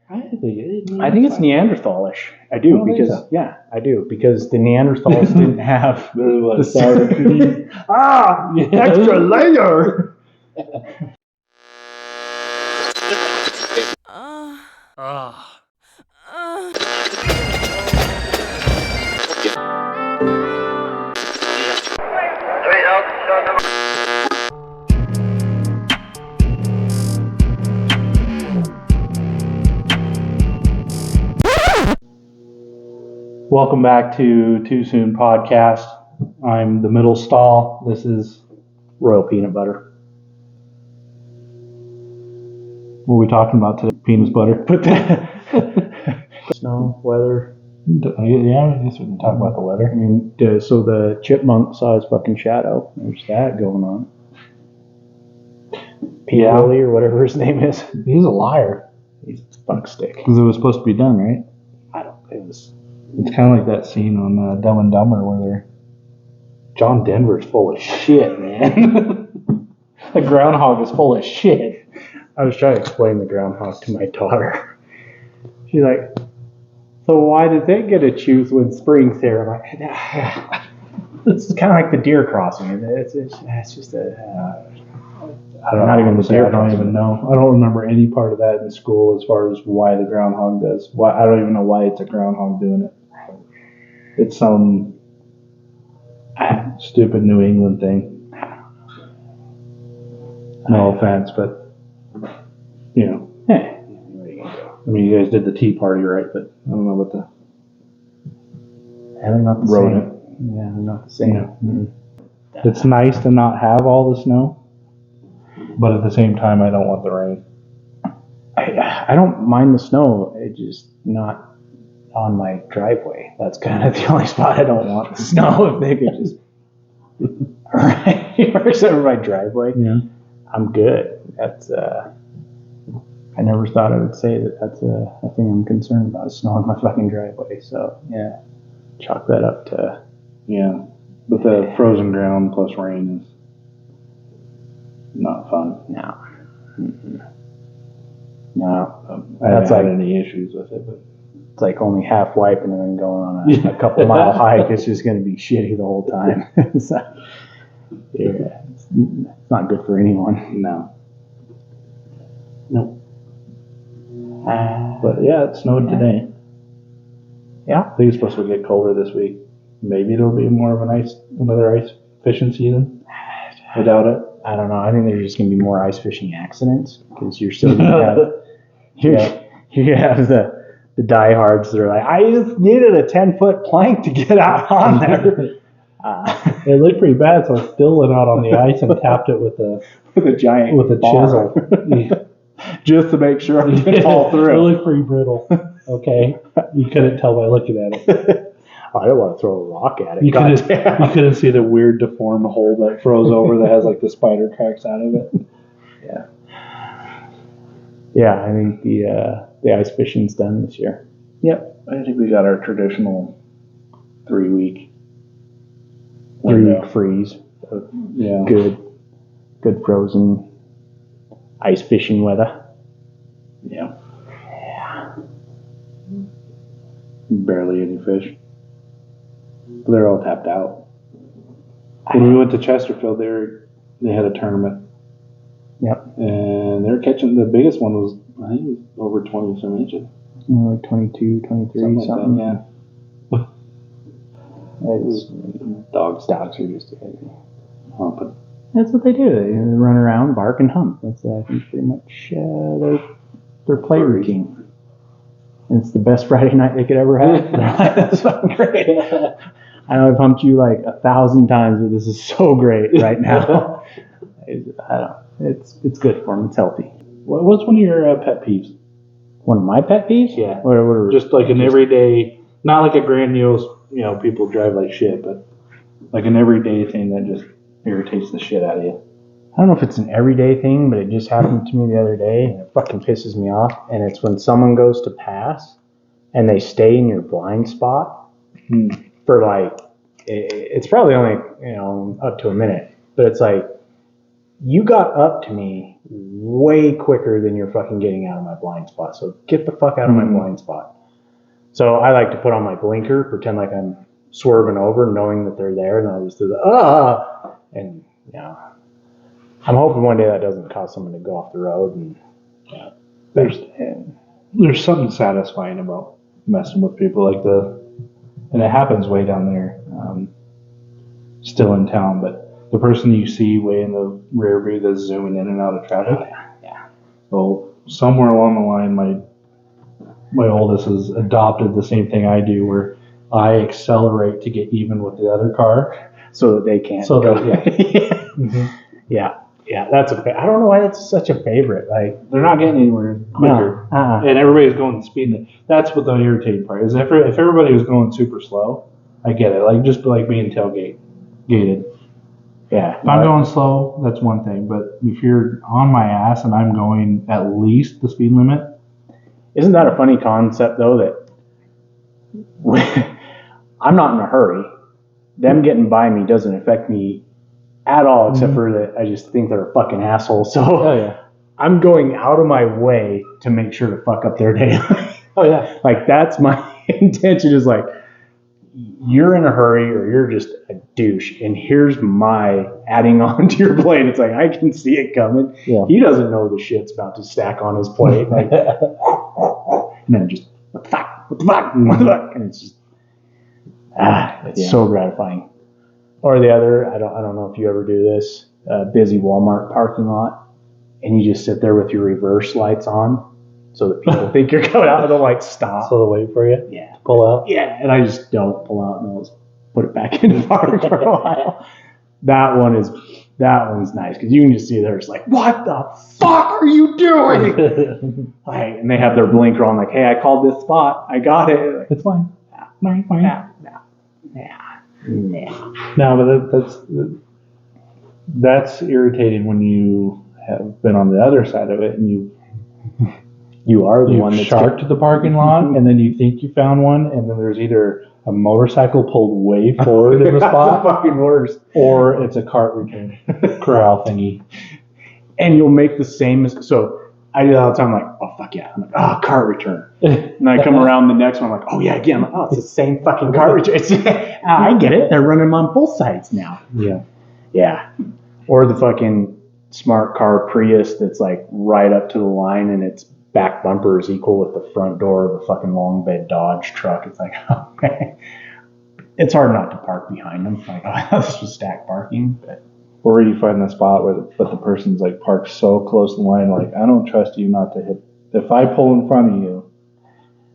I think it's Neanderthalish. I do because I do because the Neanderthals didn't have the sour cream. Extra layer. Welcome back to Too Soon Podcast. I'm the middle stall. This is Royal Peanut Butter. What are we talking about today? Peanut butter. Snow, weather. Yeah, I guess we can talk about the weather. I mean, so the chipmunk saw his fucking shadow. There's that going on. Willie or whatever his name is. He's a liar. He's a fuckstick. Because it was supposed to be done, right? It's kind of like that scene on Dumb and Dumber where John Denver's full of shit, man. The groundhog is full of shit. I was trying to explain the groundhog to my daughter. She's like, so why did they get to choose when spring's here? I'm like, this is kind of like the deer crossing. It's just a... I don't even know. I don't remember any part of that in school as far as why the groundhog does. I don't even know why it's a groundhog doing it. It's some stupid New England thing. No offense, but you know. I mean, you guys did the Tea Party, right? But I don't know what the. They're not the same. Yeah, they're not the same. Mm-hmm. It's nice to not have all the snow. But at the same time, I don't want the rain. I don't mind the snow. It's just not on my driveway. That's kind of the only spot I don't want the snow. If they could just right over my driveway, I'm good. That's I never thought I would say that. That's a thing I'm concerned about. Is snow on my fucking driveway. So yeah, chalk that up to But the frozen ground plus rain is. Not fun. No. Mm-hmm. No. I haven't had any issues with it, but it's like only half wiping and then going on a couple mile hike. It's just going to be shitty the whole time. So, it's not good for anyone. No. Nope. But yeah, it snowed today. Yeah. I think it's supposed to get colder this week. Maybe it'll be more of another ice fishing season. I doubt it. I don't know. I think there's just going to be more ice fishing accidents because you're still going to have you're going to have the diehards that are like, I just needed a 10-foot plank to get out on there. It looked pretty bad, so I still went out on the ice and tapped it with a chisel, just to make sure I didn't fall through. It looked pretty brittle. Okay, you couldn't tell by looking at it. I don't want to throw a rock at it. You couldn't see the weird deformed hole that froze over that has like the spider cracks out of it. Yeah. Yeah, I think the ice fishing's done this year. Yep. I think we got our traditional 3-week freeze. Yeah. Good frozen ice fishing weather. Yeah. Yeah. Barely any fish. They're all tapped out. When we went to Chesterfield, they had a tournament. Yep. And they were catching, the biggest one was, I think it was over 20 some inches. Like 22, 23, something. Yeah. It was dogs are used to it. Humping. That's what they do. They run around, bark, and hump. That's, I think, pretty much their play routine. It's the best Friday night they could ever have. That's fucking great. I know I've humped you like 1,000 times, but this is so great right now. I don't know. It's good for them. It's healthy. What's one of your pet peeves? One of my pet peeves? Yeah. What just like an everyday, not like a grandiose, people drive like shit, but like an everyday thing that just irritates the shit out of you. I don't know if it's an everyday thing, but it just happened to me the other day, and it fucking pisses me off. And it's when someone goes to pass, and they stay in your blind spot for like, it's probably only, up to a minute. But it's like, you got up to me way quicker than you're fucking getting out of my blind spot. So get the fuck out of my blind spot. So I like to put on my blinker, pretend like I'm swerving over, knowing that they're there, and I'll just do the and yeah. I'm hoping one day that doesn't cause someone to go off the road. And yeah, there's something satisfying about messing with people like and it happens way down there, still in town, but the person you see way in the rear view that's zooming in and out of traffic. Yeah. So somewhere along the line, my oldest has adopted the same thing I do, where I accelerate to get even with the other car, so that they can't. Yeah. Yeah, I don't know why that's such a favorite. Like, they're not getting anywhere quicker, and everybody's going the speed limit. That's what the irritating part is. If everybody was going super slow, I get it. Like, just like being gated. Yeah. If I'm going slow, that's one thing. But if you're on my ass and I'm going at least the speed limit, isn't that a funny concept though? That I'm not in a hurry. Them getting by me doesn't affect me at all, except for that I just think they're a fucking asshole. So I'm going out of my way to make sure to fuck up their day. Like, that's my intention, is like, you're in a hurry or you're just a douche, and here's my adding on to your plate. It's like, I can see it coming. Yeah. He doesn't know the shit's about to stack on his plate. Like, and then just, what the fuck? And it's just, it's so gratifying. Or the other, I don't know if you ever do this, busy Walmart parking lot, and you just sit there with your reverse lights on so that people think you're coming out, and they'll like stop. So they'll wait for you to pull out? Yeah, and I just don't pull out, and I'll just put it back in the park for a while. That one's nice, because you can just see there, it's like, what the fuck are you doing? Like, and they have their blinker on, like, hey, I called this spot, I got it. Like, it's fine. No, but that's irritating when you have been on the other side of it and you are the one that's sharked the parking lot, and then you think you found one, and then there's either a motorcycle pulled way forward in the spot, fucking worse, or it's a cart return corral thingy, and you'll make the same mistake. So I do that all the time. I'm like, oh fuck yeah! I'm like, cart return, and I come around the next one. I'm like, oh yeah, again. I'm like, it's the same fucking cart return. I get it. They're running them on both sides now. Yeah. Or the fucking smart car Prius that's like right up to the line, and its back bumper is equal with the front door of a fucking long bed Dodge truck. It's like, okay. It's hard not to park behind them. It's like, oh, this was stacked parking. But or you find the spot where the person's like parked so close to the line, like, I don't trust you not to hit. If I pull in front of you,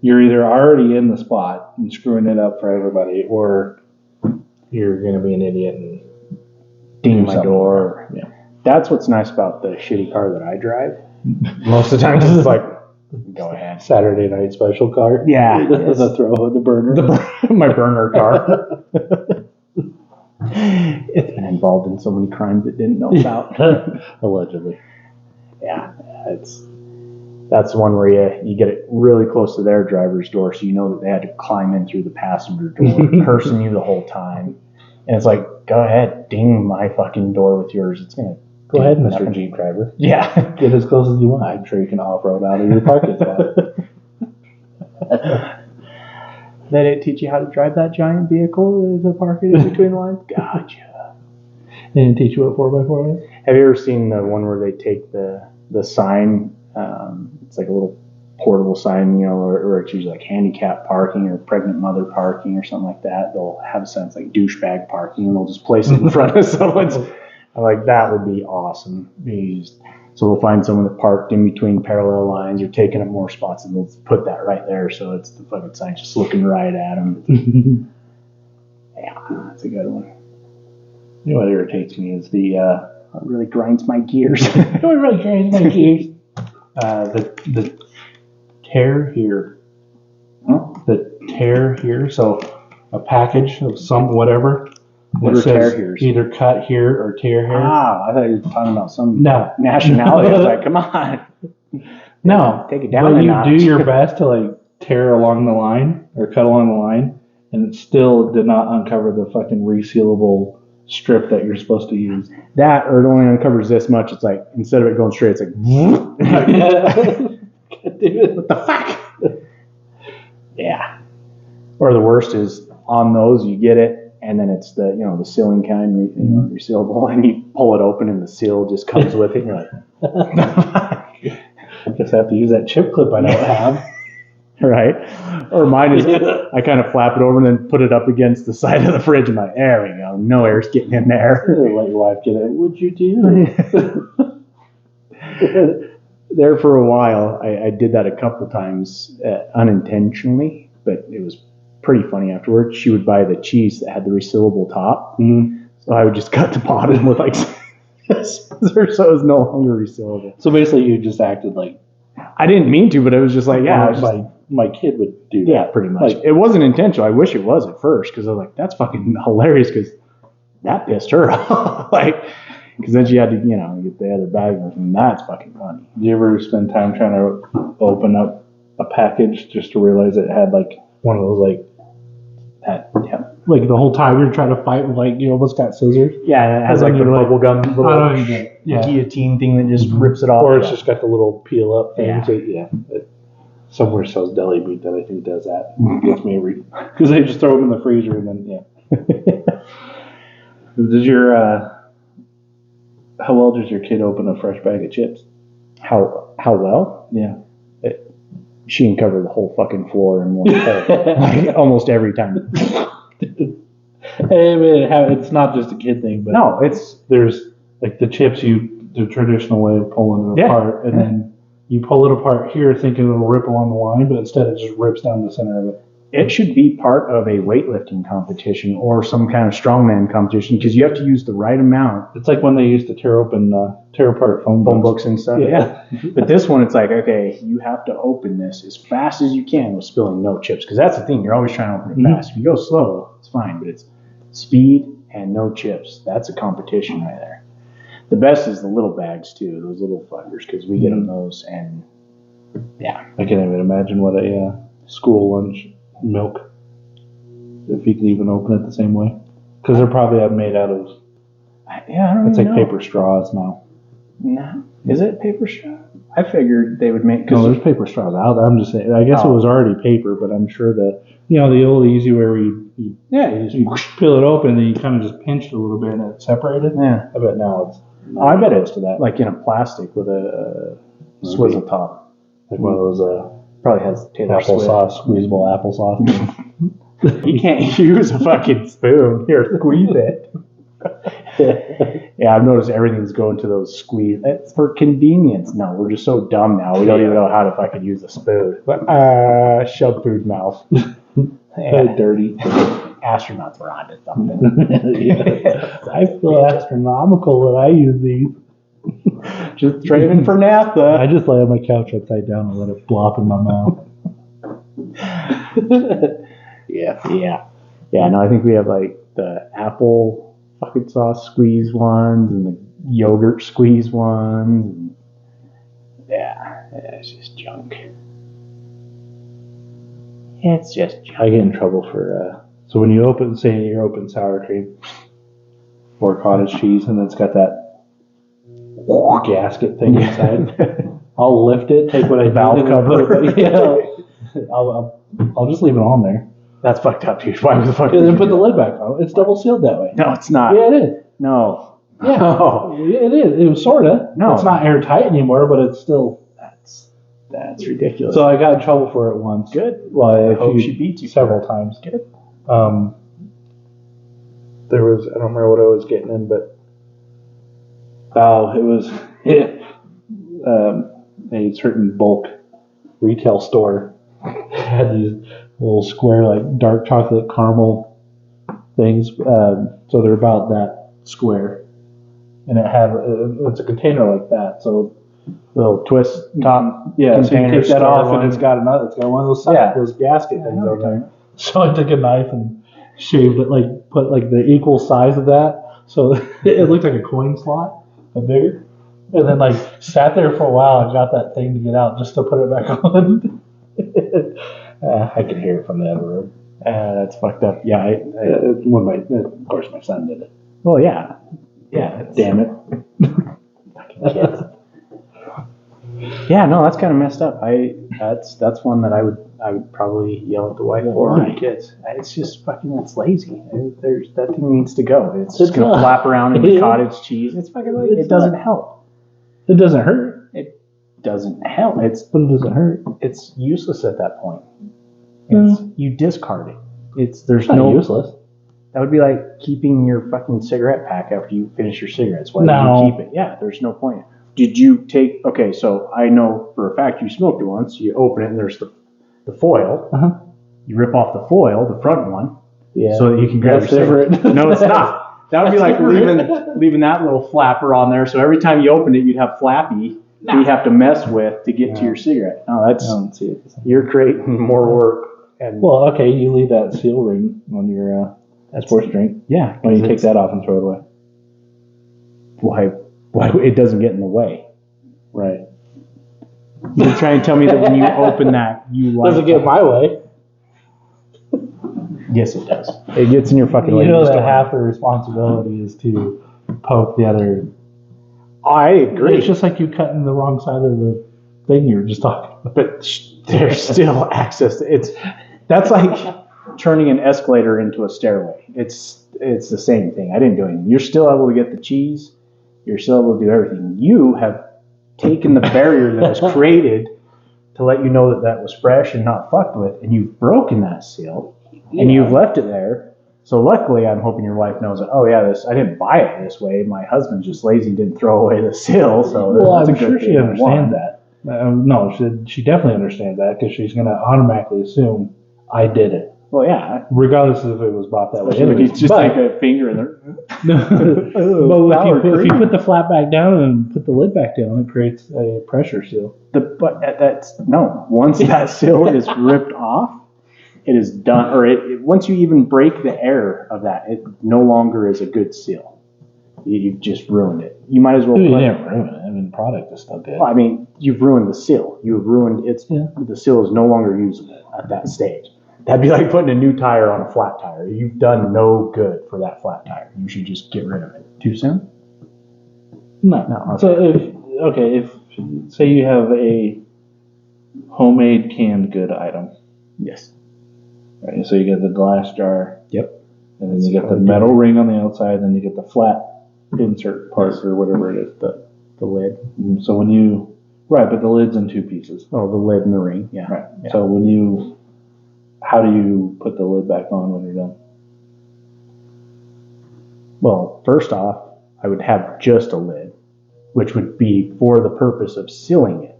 you're either already in the spot and screwing it up for everybody, or you're going to be an idiot and ding my door. Yeah. That's what's nice about the shitty car that I drive. Most of the time, it's like, go ahead. Saturday night special car. Yeah. The throw the burner. My burner car. It's been involved in so many crimes it didn't know about. Allegedly. Yeah. That's one where you get it really close to their driver's door, so you know that they had to climb in through the passenger door, cursing you the whole time. And it's like, go ahead, ding my fucking door with yours. It's going to go ahead, Mr. Jeep driver. Yeah. Get as close as you want. I'm sure you can off-road out of your parking spot. They didn't teach you how to drive that giant vehicle to park it in between lines? Gotcha. They didn't teach you what 4x4 is? Have you ever seen the one where they take the sign, it's like a little portable sign, or it's usually like handicap parking or pregnant mother parking or something like that. They'll have a sign that's like douchebag parking, and they'll just place it in front of someone's. I'm like, that would be awesome. So we'll find someone that parked in between parallel lines or taking up more spots, and they'll put that right there, so it's the fucking sign just looking right at them. Yeah, that's a good one. You know what irritates me is it really grinds my gears. It really grinds my gears. The tear here. Huh? The tear here. So a package of some whatever. What are tear heres? Either cut here or tear here. Ah, I thought you were talking about some nationality. I was like, come on. No. Take it down. But you do your best to like tear along the line or cut along the line, and it still did not uncover the fucking resealable strip that you're supposed to use. That, or it only uncovers this much. It's like, instead of it going straight, it's like, what the fuck? Yeah. Or the worst is, on those, you get it, and then it's the, the sealing kind, resealable, and you pull it open, and the seal just comes with it, and you're like, I guess I have to use that chip clip I don't have. Right? Or mine is, I kind of flap it over and then put it up against the side of the fridge. I'm like, there we go. No air's getting in there. Let your wife get it. What'd you do? There for a while, I did that a couple times unintentionally, but it was pretty funny afterwards. She would buy the cheese that had the resealable top. Mm-hmm. So I would just cut the bottom with like scissors so it was no longer resealable. So basically you just acted like... I didn't mean to, but it was just like, my kid would do that. Yeah, pretty much. Like, it wasn't intentional. I wish it was at first, because I was like, that's fucking hilarious, because that pissed her off. Because then she had to, get the other bag, and that's fucking funny. Do you ever spend time trying to open up a package just to realize it had like one of those like the whole time you're trying to fight with you almost got scissors? Yeah, it has like the bubble gum little guillotine thing that just rips it off. Or it's just got the little peel up thing. Yeah. So, somewhere sells deli meat that I think does that. Gets me every, because they just throw them in the freezer and then Did your how well does your kid open a fresh bag of chips? How well? Yeah. She can cover the whole fucking floor in one hole, almost every time. It's not just a kid thing, but no, there's like the chips, the traditional way of pulling it apart, and then you pull it apart here thinking it'll rip along the line, but instead it just rips down the center of it. It should be part of a weightlifting competition or some kind of strongman competition, because you have to use the right amount. It's like when they used to tear apart phone books and stuff. Yeah. But this one, it's like, okay, you have to open this as fast as you can with spilling no chips, because that's the thing. You're always trying to open it fast. If you go slow, it's fine, but it's speed and no chips. That's a competition right there. The best is the little bags too, those little fuckers, because we get them those, and yeah. I can't even imagine what a school lunch milk, if you can even open it the same way, because they're probably made out of it's like paper straws now. No, is it paper straw? I figured they would make. No, there's paper straws out there. I'm just saying. I guess it was already paper, but I'm sure that the old easy where you peel it open and you kind of just pinch it a little bit and it's separated. Yeah, I bet now it's. I bet it's to that, like in a plastic with a swizzle top, like one of those. Probably has applesauce, squeezable applesauce. You can't use a fucking spoon. Here, squeeze it. Yeah, I've noticed everything's going to those squeeze. It's for convenience. No, we're just so dumb now. We don't even know how to fucking use a spoon. But shove food mouth. Dirty. Astronauts were onto something. I feel astronomical that I use these. Just training for NASA. I just lay on my couch upside down and let it blop in my mouth. Yeah. No, I think we have like the apple fucking sauce squeeze ones and the yogurt squeeze ones. Yeah, it's just junk. It's just junk. I get in trouble for so when you open sour cream or cottage cheese and it's got that gasket thing inside. I'll lift it, take what I valve cover. I'll just leave it on there. That's fucked up, dude. Why the fuck? And then put the lid back on. It's double sealed that way. No, it's not. Yeah, it is. No. Yeah, no. It is. It was sorta. No, it's not airtight anymore, but it's still. That's ridiculous. So I got in trouble for it once. Good. Well, I hope she beats you several times. Good. There was, I don't remember what I was getting in, but it was a certain bulk retail store had these little square like dark chocolate caramel things. So they're about that square, and it's a container like that. So little twist top. Yeah, so you take that off, and it's got one of those those gasket things on there. So I took a knife and shaved it, put the equal size of that, so it looked like a coin slot, but bigger. And then sat there for a while and got that thing to get out just to put it back on. I could hear it from the other room. That's fucked up. Yeah, of course my son did it. Well, yeah. Yeah. Damn it. Kids. Yeah, no, that's kind of messed up. That's one that I would probably yell at the wife for my kids. It's just fucking, that's lazy. That thing needs to go. It's just gonna flap around in the cottage cheese. It's fucking lazy. It doesn't help. It doesn't hurt. It doesn't help. But it doesn't hurt. It's useless at that point. You discard it. There's no useless. That would be like keeping your fucking cigarette pack after you finish your cigarettes. Why would you keep it? Yeah, there's no point. Did you take, okay, so I know for a fact you smoked it once. You open it and there's the foil. Uh-huh. You rip off the foil, the front one, yeah, so that you can grab your cigarette. No, it's not. That would be like leaving that little flapper on there. So every time you open it, you'd have flappy that you have to mess with to get to your cigarette. No, that's, you're creating more work. And well, okay, you leave that seal ring on your sports drink. Yeah. Why you take that off and throw it away? Why it doesn't get in the way. Right. You're trying to tell me that when you open that, doesn't get my way. Yes, it does. It gets in your fucking way. You know that half the responsibility is to poke the other. I agree. It's just like you cutting the wrong side of the thing you were just talking about. But there's still access to that's like turning an escalator into a stairway. It's the same thing. I didn't do anything. You're still able to get the cheese. You're still able to do everything. You have taken the barrier that was created to let you know that was fresh and not fucked with, and you've broken that seal, and you've left it there. So luckily, I'm hoping your wife knows that, oh yeah, I didn't buy it this way. My husband's just lazy and didn't throw away the seal. So I'm sure she understands that. No, she definitely understands that because she's going to automatically assume I did it. Well, yeah. Regardless if it was bought that way. If you just take a finger in there. But if you put the flap back down and put the lid back down, it creates a pressure seal. Once that seal is ripped off, it is done. Or once you even break the air of that, it no longer is a good seal. You've just ruined it. You might as well. You didn't ruin it. I mean, the product is still good. Well, I mean, you've ruined the seal. You've ruined it. The seal is no longer usable at that stage. That'd be like putting a new tire on a flat tire. You've done no good for that flat tire. You should just get rid of it. Too soon? No. Okay. So if say you have a homemade canned good item. Yes. Right. So you get the glass jar. Yep. And then you get the metal ring on the outside, and then you get the flat insert part or whatever it is, the lid. So when you but the lid's in two pieces. Oh, the lid and the ring. Yeah. Right. Yeah. So how do you put the lid back on when you're done? Well, first off, I would have just a lid, which would be for the purpose of sealing it.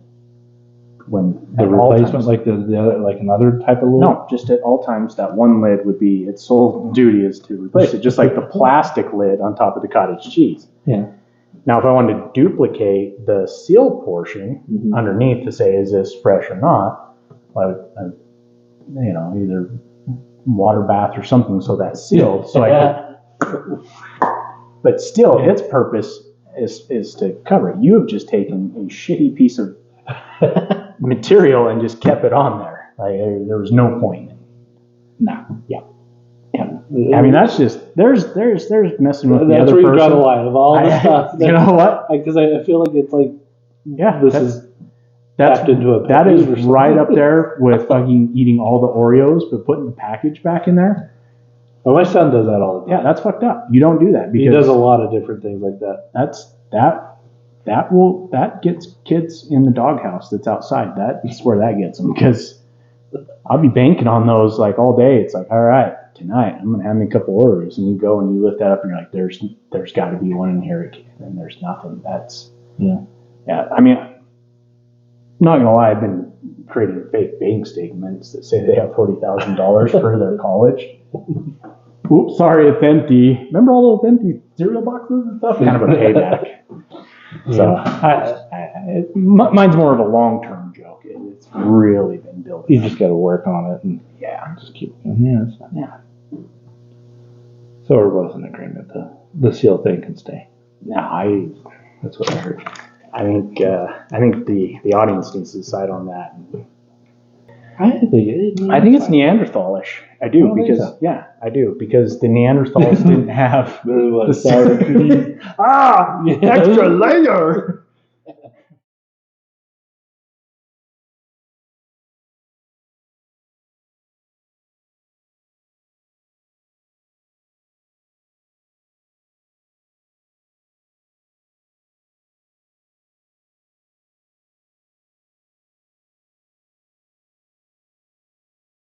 When the replacement, like the other, like another type of lid? No, just at all times, that one lid would be its sole duty is to replace it, just like the plastic lid on top of the cottage cheese. Yeah. Now, if I wanted to duplicate the seal portion underneath to say, is this fresh or not, well, I would either water bath or something so that's sealed. So but still, its purpose is to cover it. You have just taken a shitty piece of material and just kept it on there. Like there was no point. No. Yeah. I mean, that's just there's messing with the other person. That's where you draw the line of all the stuff. You know what? Because I feel like it's like that is right up there with fucking eating all the Oreos but putting the package back in there. Well, my son does that all the time. Yeah, that's fucked up. You don't do that because he does a lot of different things like that. That gets kids in the doghouse that's outside. That's where that gets them because I'll be banking on those like all day. It's like, all right, tonight I'm gonna have me a couple Oreos, and you go and you lift that up and you're like, there's got to be one in here, and there's nothing. That's yeah. I mean, not gonna lie, I've been creating fake bank statements that say they have $40,000 for their college. Oops, sorry, it's empty. Remember all those empty cereal boxes and stuff? Kind of a payback. So mine's more of a long-term joke. It's really been built. You just got to work on it and just keep going. Yeah, that's fine. Yeah. So we're both in agreement. The seal thing can stay. Yeah, that's what I heard. I think the audience needs to decide on that. I think I think it's Neanderthalish. I do I think because so. I do because the Neanderthals didn't have Really the sour cream. Yeah. Extra layer.